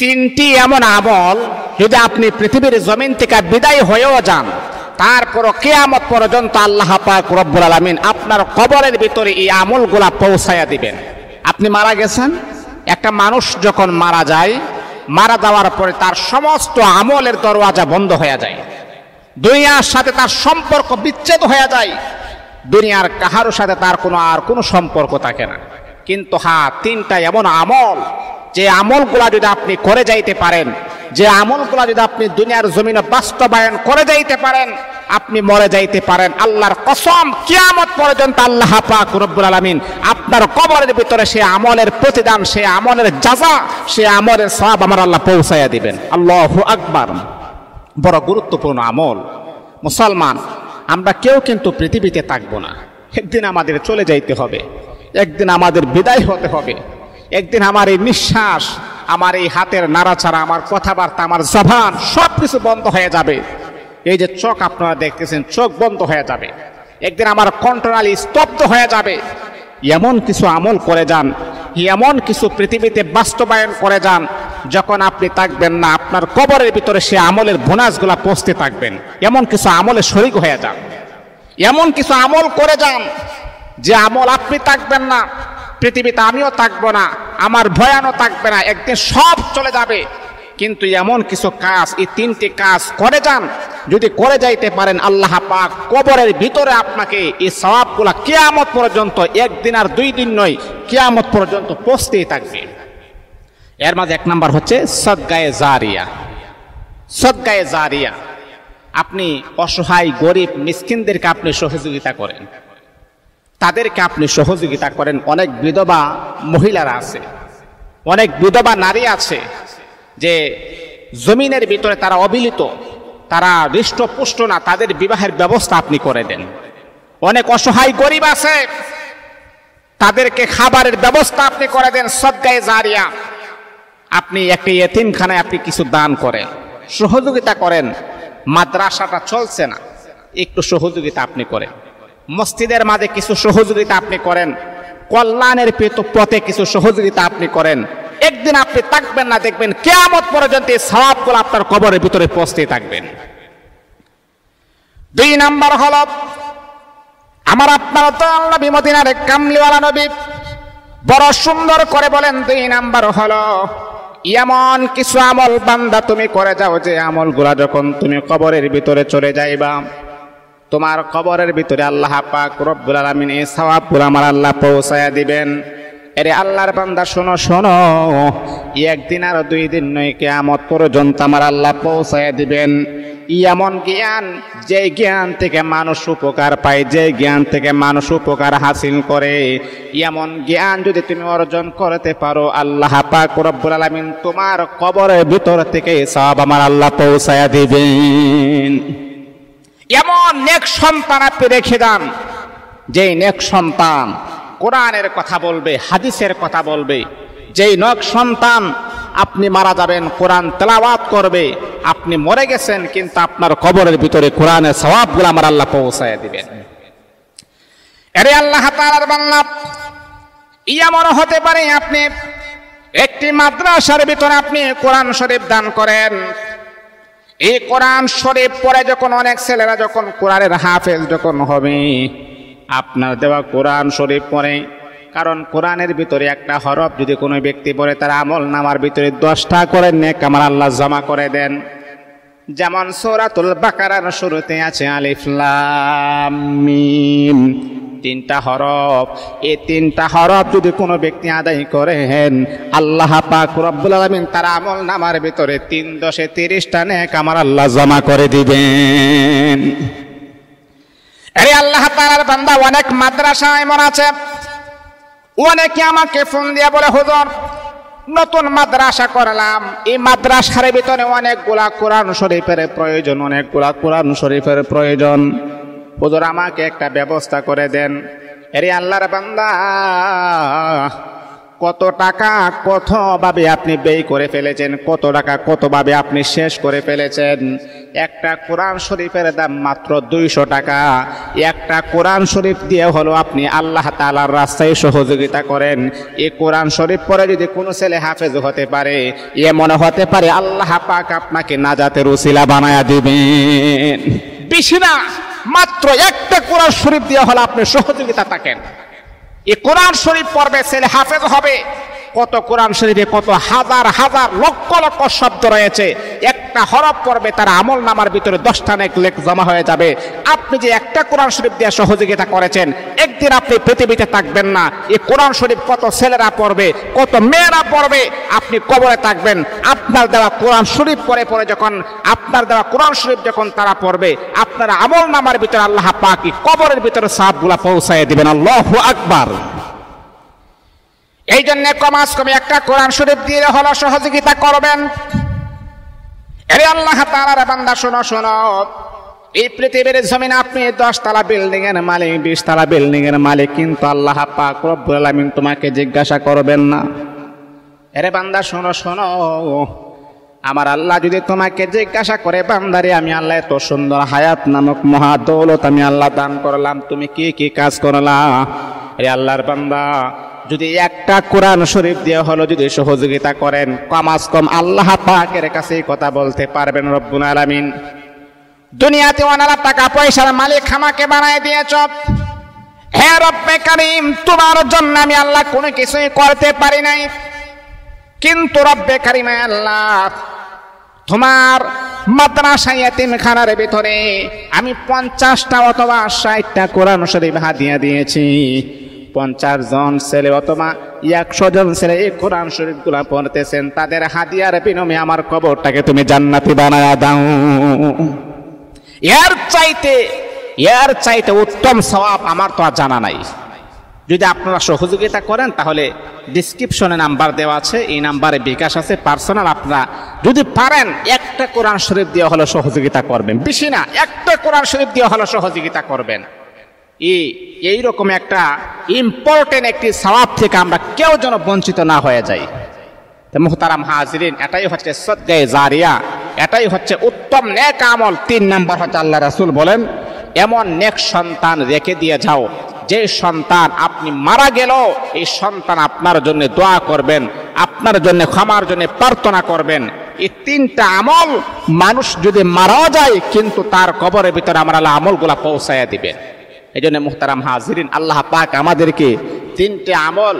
তিনটি এমন আমল যদি আপনি পৃথিবীর জমিন থেকে বিদায় হয়েও যান, তারপর কিয়ামত পর্যন্ত আল্লাহ পাক রব্বুল আলামিন আপনার কবরের ভিতরে এই আমলগুলা পৌঁছায়া দিবেন। আপনি মারা গেছেন, একটা মানুষ যখন মারা যায়, মারা যাওয়ার পরে তার সমস্ত আমলের দরওয়াজা বন্ধ হয়ে যায়, দুনিয়ার সাথে তার সম্পর্ক বিচ্ছেদ হয়ে যায়, দুনিয়ার কাহারোর সাথে তার কোনো সম্পর্ক থাকে না। কিন্তু হ্যাঁ, তিনটা এমন আমল, যে আমলগুলা যদি আপনি করে যাইতে পারেন, যে আমলগুলা যদি আপনি দুনিয়ার জমিনে বাস্তবায়ন করে যাইতে পারেন, আপনি মরে যাইতে পারেন। আল্লাহর কসম, কিয়ামত পর্যন্ত আল্লাহ পাক রব্বুল আলামিন আপনার কবরের ভিতরে সে আমলের প্রতিদান, সে আমলের জাযা, সে আমলের সওয়াব আমার আল্লাহ পৌঁছায়া দিবেন। আল্লাহু আকবার। বড় গুরুত্বপূর্ণ আমল। মুসলমান, আমরা কেউ কিন্তু পৃথিবীতে থাকবো না, একদিন আমাদের চলে যাইতে হবে, একদিন আমাদের বিদায় হতে হবে, একদিন আমার এই নিঃশ্বাস, আমার এই হাতের নাড়াচাড়া, আমার কথাবার্তা, আমার জবান সবকিছু বন্ধ হয়ে যাবে। এই যে চোখ আপনারা দেখতেছেন, চোখ বন্ধ হয়ে যাবে, একদিন আমার কণ্ঠনালী স্তব্ধ হয়ে যাবে। এমন কিছু আমল করে যান, এমন কিছু পৃথিবীতে বাস্তবায়ন করে যান, যখন আপনি থাকবেন না, আপনার কবরের ভিতরে সে আমলের বোনাসগুলা পৌঁছতে থাকবেন। এমন কিছু আমলে শরীক হয়ে যান, এমন কিছু আমল করে যান যে আমল আপনি থাকবেন না, পৃথিবীতে আমিও থাকবো না, আমার ভয়ানও থাকবে না, একদিন সব চলে যাবে। কিন্তু এমন কিছু কাজ, এই তিনটি কাজ করে যান, যদি করে যাইতে পারেন, আল্লাহ পাক কবরের ভিতরে আপনাকে এই সওয়াবগুলা কিয়ামত পর্যন্ত, একদিন আর 2 দিন নয়, কিয়ামত পর্যন্ত পৌঁছতেই থাকবে। এর মাঝে 1 নাম্বার হচ্ছে সদকায়ে জারিয়া। সদকায়ে জারিয়া, আপনি অসহায় গরিব মিসকিনদেরকে আপনি সহযোগিতা করেন, তাদেরকে আপনি সহযোগিতা করেন। অনেক বিধবা মহিলারা আছে, অনেক বিধবা নারী আছে, যে জমিনের ভিতরে তারা অবিলিত, তারা হৃষ্টপুষ্ট না, তাদের বিবাহের ব্যবস্থা আপনি করে দেন। অনেক অসহায় গরিব আছে, তাদেরকে খাবারের ব্যবস্থা আপনি করে দেন। সদকায়ে জারিয়া, আপনি একটি ইয়েতিমখানায় আপনি কিছু দান করেন, সহযোগিতা করেন। মাদ্রাসাটা চলছে না, একটু সহযোগিতা আপনি করেন। মসজিদের মাঝে কিছু সহযোগিতা আপনি করেন, কল্যাণের পথে কিছু সহযোগিতা আপনি করেন। একদিন আপনি থাকবেন না, দেখবেন কিয়ামত পর্যন্ত এই সওয়াবগুলো আপনার কবরের ভিতরে পৌঁছতে থাকবেন। 2 নাম্বার হলো, আমার আপনার তো নবী, মদিনার কামলিওয়ালা নবী বড় সুন্দর করে বলেন, 2 নাম্বার হলো, এমন কিছু আমল বান্দা তুমি করে যাও, যে আমলগুলা যখন তুমি কবরের ভিতরে চলে যাইবা, তোমার কবরের ভিতরে আল্লাহ পাক রব্বুল আলামিন এই সওয়াবগুলো আমার আল্লাহ পৌঁছায়া দিবেন। এরে আল্লাহর বান্দা, শোনো শোনো, একদিন আর 2 দিন নয়, কিয়ামত পর্যন্ত আমার আল্লাহ পৌঁছায়া দিবেন। এমন জ্ঞান, যে জ্ঞান থেকে মানুষ উপকার পায়, যে জ্ঞান থেকে মানুষ উপকার হাসিল করে, এমন জ্ঞান যদি তুমি অর্জন করতে পারো, আল্লাহ পাক রব্বুল আলামিন তোমার কবরের ভিতর থেকে সওয়াব আমার আল্লাহ পৌঁছায়া দিবেন। এমন নেক সন্তান আপনি রেখে দেন, যেই নেক সন্তান কোরআনের কথা বলবে, হাদিসের কথা বলবে, যেই নেক সন্তান আপনি মারা যাবেন, কোরআন তেলাওয়াত করবে, আপনি মরে গেছেন কিন্তু আপনার কবরের ভিতরে কোরআনের সওয়াবগুলো আমার আল্লাহ পৌঁছায় দিবেন। আরে আল্লাহ তাআলার বান্দা, এমন হতে পারে আপনি একটি মাদ্রাসার ভিতরে আপনি কোরআন শরীফ দান করেন। এই কোরআন শরীফ পড়ে যখন অনেক ছেলেরা যখন কোরআনের হাফেজ যখন হবে, আপনার দেওয়া কোরআন শরীফ পড়ে, কারণ কোরআনের ভিতরে একটা হরফ যদি কোনো ব্যক্তি পড়ে, তার আমল নামার ভিতরে 10টা করে নেক আমার আল্লাহ জমা করে দেন। যেমন সূরাতুল বাকারার শুরুতে আছে আলিফ লাম মিম, 3টা হরফ। এই 3টা হরফ যদি কোনো ব্যক্তি আদায় করেন, আল্লাহ পাক রব্বুল আলামিন তার আমল নামার ভিতরে 3 10 30টা নেক আমার আল্লাহ জমা করে দিবেন। আরে আল্লাহ তাআলার বান্দা, অনেক মাদ্রাসা এমন আছে, অনেকে আমাকে ফোন দিয়ে বলে, হুজুর নতুন মাদ্রাসা করলাম, এই মাদ্রাসার ভিতরে অনেকগুলা কোরআন শরীফের প্রয়োজন, অনেকগুলা কোরআন শরীফের প্রয়োজন, হুজুর আমাকে একটা ব্যবস্থা করে দেন। আরে আল্লাহর বান্দা, কত টাকা কতভাবে আপনি ব্যয় করে ফেলেছেন, কত টাকা কতভাবে আপনি শেষ করে ফেলেছেন। একটা কোরআন শরীফের দাম মাত্র 200 টাকা। একটা কোরআন শরীফ দিয়ে হলো আপনি আল্লাহ তাআলার রাস্তায় সহযোগিতা করেন। এই কোরআন শরীফ পড়ে যদি কোনো ছেলে হাফেজ হতে পারে, এমন হতে পারে আল্লাহ পাক আপনাকে নাজাতের উসিলা বানায়া দিবেন। বেশি না, মাত্র একটা কোরআন শরীফ দিয়ে হলো আপনি সহযোগিতা থাকেন। এই কোরআন শরীফ পড়বে, ছেলে হাফেজ হবে। কত কোরআন শরীফে কত হাজার হাজার লক্ষ লক্ষ শব্দ রয়েছে, একটা হরফ পড়বে তার আমল নামার ভিতরে 10টা নেক জমা হয়ে যাবে। আপনি যে একটা কোরআন শরীফ দিয়ে সহযোগিতা করেছেন, একদিন আপনি পৃথিবীতে থাকবেন না। এই কোরআন শরীফ কত ছেলেরা পড়বে, কত মেয়েরা পড়বে, আপনি কবরে থাকবেন। আপনার দেওয়া কোরআন শরীফ পড়ে পড়ে যখন আপনার দেওয়া কোরআন শরীফ যখন তারা পড়বে, আপনার আমল নামার ভিতরে আল্লাহ পাক কবরের ভিতরে সওয়াবগুলো পৌঁছায় দিবেন। আল্লাহু আকবার। এই জন্য কমাস কমে একটা কোরআন শরীফ দিয়ে হলো সহযোগিতা করবেন। আরে আল্লাহ তাআলার বান্দা, শোনো শোনো, এই পৃথিবীর জমিনে আপনি 10 তলা বিল্ডিং এর মালিক, 20 তলা বিল্ডিং এর মালিক, কিন্তু আল্লাহ পাক রব্বুল আলামিন তোমাকে জিজ্ঞাসা করবেন না। আরে বান্দা শোনো শোনো, আমার আল্লাহ যদি তোমাকে জিজ্ঞাসা করে, বান্দারে আমি আল্লাহ এত সুন্দর হায়াত নামক মহা দৌলত আমি আল্লাহ দান করলাম, তুমি কি কি কাজ করলা? আরে আল্লাহর বান্দা, যদি একটা কোরআন শরীফ দিয়ে হলো যদি সহযোগিতা করেন, কমাস কম আল্লাহ পাকের কাছে কথা বলতে পারবেন, রব্বুল আলামিন দুনিয়াতে অনেক টাকা পয়সার মালিক আমাকে বানায় দিয়েছ, হে রব্বে কারীম, তোমার জন্য আমি আল্লাহ কোনো কিছুই করতে পারি নাই, কিন্তু রব্বে কারীম আল্লাহ তোমার মাদ্রাসা ইয়াতিমখানার ভিতরে আমি 50টা অথবা 60টা কোরআন শরীফ হাদিয়া দিয়েছি। 50 জন ছেলে অথবা 100 জন ছেলে এই কোরআন শরীফগুলো পড়তেছেন, তাদের হাদিয়ার বিনিময়ে আমার কবরটাকে তুমি জান্নাতি বানায়া দাও। এর চাইতে উত্তম সওয়াব আমার তো আর জানা নাই। যদি আপনারা সহযোগিতা করেন তাহলে ডেসক্রিপশনে নাম্বার দেওয়া আছে, এই নাম্বারে বিকাশ আছে পার্সোনাল। আপনারা যদি পারেন একটা কোরআন শরীফ দিয়ে হলো সহযোগিতা করবেন, বেশি না, একটা কোরআন শরীফ দিয়ে হলো সহযোগিতা করবেন। এইরকম একটা ইম্পর্টেন্ট একটি সওয়াব থেকে আমরা কেউ যেন বঞ্চিত না হয়ে যাই। মুহতারাম হাজিরিন, এটাই হচ্ছে সদকায়ে জারিয়া, এটাই হচ্ছে উত্তম নেক আমল। 3 নাম্বার হচ্ছে আল্লাহ রাসূল বলেন, এমন নেক সন্তান রেখে দিয়ে যাও যে সন্তান আপনি মারা গেল এই সন্তান আপনার জন্য দোয়া করবেন, আপনার জন্য ক্ষমার জন্য প্রার্থনা করবেন। এই 3টা আমল মানুষ যদি মারাও যায় কিন্তু তার কবরের ভিতরে আমরা আমলগুলা পৌঁছায়া দিবেন। এই জন্য মুহতারাম হাজিরিন, আল্লাহ পাক আমাদেরকে 3টে আমল